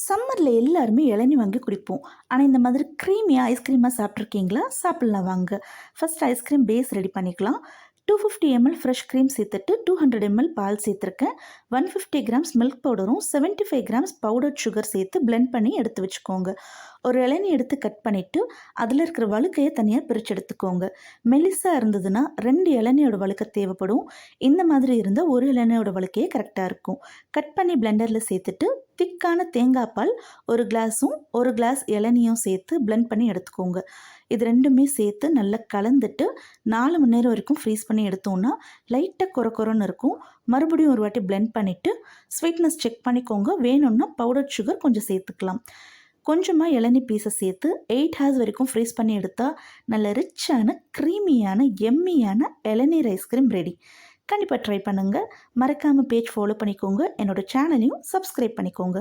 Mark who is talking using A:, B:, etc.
A: சம்மரில் எல்லாருமே இளநீ வாங்கி குடிப்போம். ஆனால் இந்த மாதிரி க்ரீமியாக ஐஸ்கிரீமாக சாப்பிட்ருக்கீங்களா? சாப்பிட்லாம் வாங்க. ஃபஸ்ட் ஐஸ்கிரீம் பேஸ் ரெடி பண்ணிக்கலாம். 250 ml ஃப்ரெஷ் க்ரீம் சேர்த்துட்டு 200 ml பால் சேர்த்துருக்கேன். 150 கிராம்ஸ் மில்க் பவுடரும் 75 கிராம்ஸ் பவுடர் சுகர் சேர்த்து பிளெண்ட் பண்ணி எடுத்து வச்சுக்கோங்க. ஒரு இளநீ எடுத்து கட் பண்ணிவிட்டு அதில் இருக்கிற வழுக்கையை தனியாக பிரித்து எடுத்துக்கோங்க. மெலிசாக இருந்ததுன்னா 2 இளநியோட வழுக்கை தேவைப்படும். இந்த மாதிரி இருந்தால் ஒரு இளநியோட வழுக்கையே கரெக்டாக இருக்கும். கட் பண்ணி பிளெண்டரில் சேர்த்துட்டு திக்கான தேங்காய் பால் ஒரு கிளாஸும் ஒரு கிளாஸ் இளநியும் சேர்த்து பிளெண்ட் பண்ணி எடுத்துக்கோங்க. இது ரெண்டுமே சேர்த்து நல்லா கலந்துட்டு 4 மணி நேரம் வரைக்கும் ஃப்ரீஸ் பண்ணி எடுத்தோம்னா லைட்டாக கொரன்னு இருக்கும். மறுபடியும் ஒரு வாட்டி பிளெண்ட் பண்ணிவிட்டு ஸ்வீட்னஸ் செக் பண்ணிக்கோங்க. வேணும்னா பவுடர் சுகர் கொஞ்சம் சேர்த்துக்கலாம். கொஞ்சமாக இளநீ பீஸை சேர்த்து 8 ஹார்ஸ் வரைக்கும் ஃப்ரீஸ் பண்ணி எடுத்தால் நல்ல ரிச்சான க்ரீமியான எம்மியான இளநீர் ஐஸ்கிரீம் ரெடி. கண்டிப்பாக ட்ரை பண்ணுங்கள். மறக்காமல் பேஜ் ஃபாலோ பண்ணிக்கோங்க. என்னோடய சேனலையும் சப்ஸ்கிரைப் பண்ணிக்கோங்க.